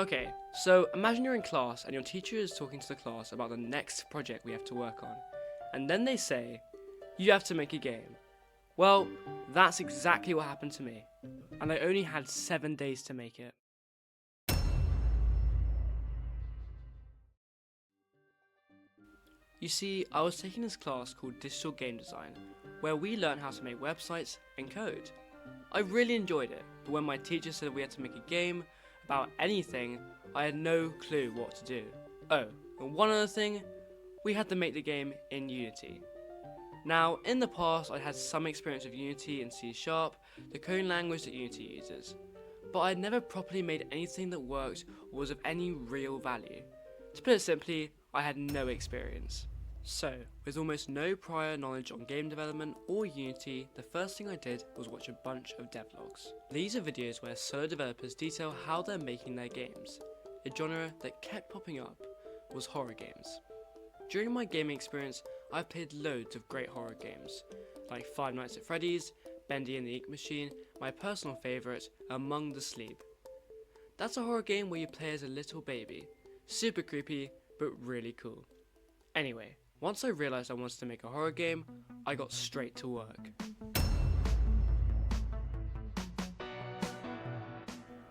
Okay, so imagine you're in class and your teacher is talking to the class about the next project we have to work on. And then they say, you have to make a game. Well, that's exactly what happened to me. And I only had 7 days to make it. You see, I was taking this class called Digital Game Design, where we learned how to make websites and code. I really enjoyed it, but when my teacher said we had to make a game about anything, I had no clue what to do. Oh, and one other thing, we had to make the game in Unity. Now, in the past, I'd had some experience with Unity and C#, the coding language that Unity uses, but I'd never properly made anything that worked or was of any real value. To put it simply, I had no experience. So, with almost no prior knowledge on game development or Unity, the first thing I did was watch a bunch of devlogs. These are videos where solo developers detail how they're making their games. A genre that kept popping up was horror games. During my gaming experience, I've played loads of great horror games, like Five Nights at Freddy's, Bendy and the Ink Machine, my personal favourite, Among the Sleep. That's a horror game where you play as a little baby. Super creepy, but really cool. Anyway, once I realised I wanted to make a horror game, I got straight to work.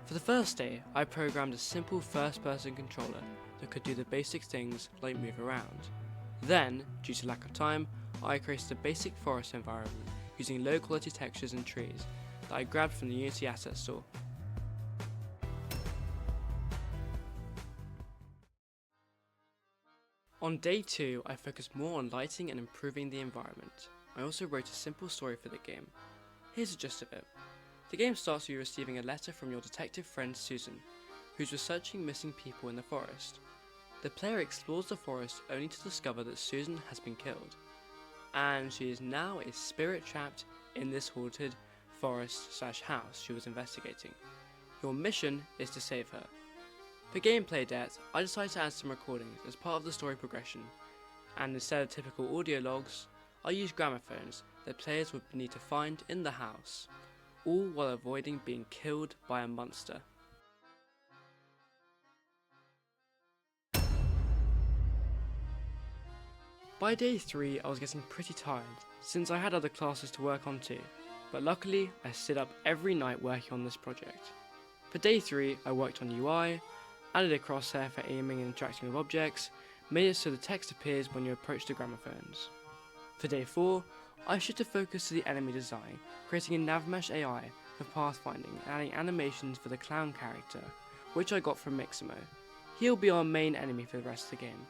For the first day, I programmed a simple first-person controller that could do the basic things like move around. Then, due to lack of time, I created a basic forest environment using low-quality textures and trees that I grabbed from the Unity Asset Store. On day 2, I focused more on lighting and improving the environment. I also wrote a simple story for the game. Here's the gist of it. The game starts with you receiving a letter from your detective friend Susan, who's researching missing people in the forest. The player explores the forest only to discover that Susan has been killed, and she is now a spirit trapped in this haunted forest/house she was investigating. Your mission is to save her. For gameplay depth, I decided to add some recordings as part of the story progression, and instead of typical audio logs, I used gramophones that players would need to find in the house, all while avoiding being killed by a monster. By day 3, I was getting pretty tired, since I had other classes to work on too, but luckily I stayed up every night working on this project. For day 3, I worked on UI, added a crosshair for aiming and interacting with objects, made it so the text appears when you approach the gramophones. For day 4, I shifted focus to the enemy design, creating a Navmesh AI for pathfinding and adding animations for the clown character, which I got from Mixamo. He'll be our main enemy for the rest of the game.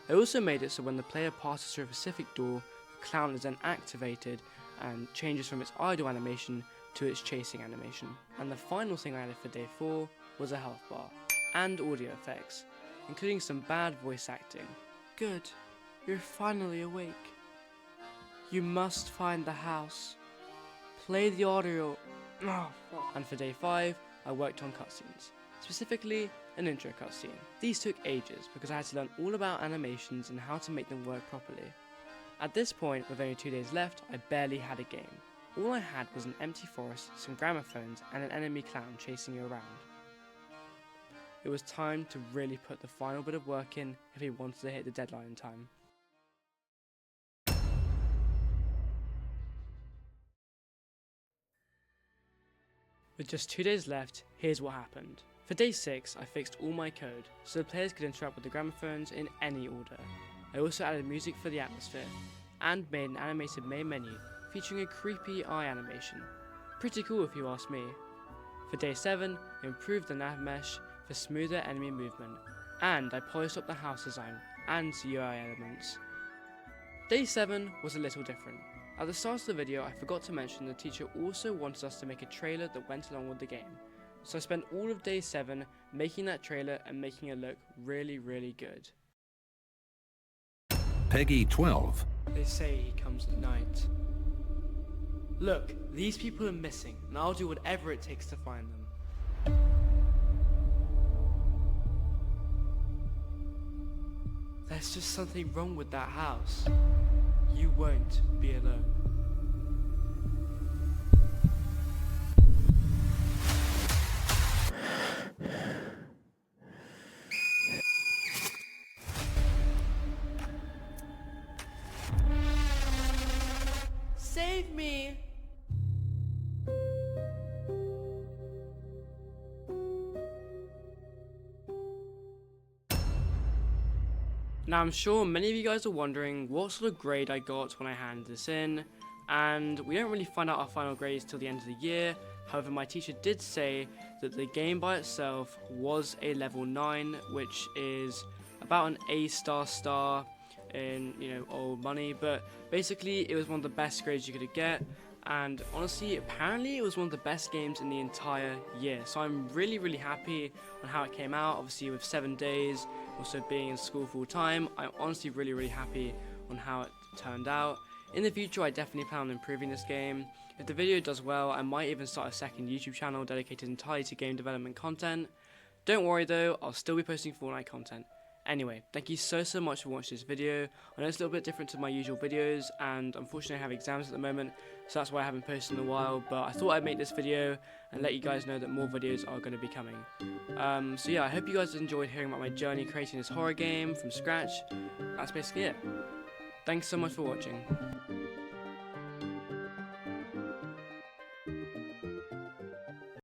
I also made it so when the player passes through a specific door, the clown is then activated and changes from its idle animation to its chasing animation. And the final thing I added for day 4 was a health bar and audio effects, including some bad voice acting. Good, you're finally awake. You must find the house. Play the audio. And for day 5, I worked on cutscenes, specifically an intro cutscene. These took ages because I had to learn all about animations and how to make them work properly. At this point, with only 2 days left, I barely had a game. All I had was an empty forest, some gramophones, and an enemy clown chasing you around. It was time to really put the final bit of work in if he wanted to hit the deadline in time. With just 2 days left, here's what happened. For day 6, I fixed all my code, so the players could interact with the gramophones in any order. I also added music for the atmosphere, and made an animated main menu featuring a creepy eye animation. Pretty cool if you ask me. For day 7, I improved the nav mesh for smoother enemy movement, and I polished up the house design and UI elements. Day 7 was a little different. At the start of the video, I forgot to mention the teacher also wanted us to make a trailer that went along with the game. So I spent all of day 7 making that trailer and making it look really, really good. Peggy 12. They say he comes at night. Look, these people are missing, and I'll do whatever it takes to find them. There's just something wrong with that house. You won't be alone. me. Now I'm sure many of you guys are wondering what sort of grade I got when I handed this in, and we don't really find out our final grades till the end of the year. However, my teacher did say that the game by itself was a level 9, which is about an A star in, old money, but basically it was one of the best grades you could get, and honestly, apparently it was one of the best games in the entire year, so I'm really happy on how it came out. Obviously with 7 days, also being in school full time, I'm honestly really happy on how it turned out. In the future, I definitely plan on improving this game. If the video does well, I might even start a second YouTube channel dedicated entirely to game development content. Don't worry though, I'll still be posting Fortnite content. Anyway, thank you so much for watching this video. I know it's a little bit different to my usual videos, and unfortunately I have exams at the moment, so that's why I haven't posted in a while, but I thought I'd make this video and let you guys know that more videos are going to be coming. So yeah, I hope you guys enjoyed hearing about my journey creating this horror game from scratch. That's basically it. Thanks so much for watching.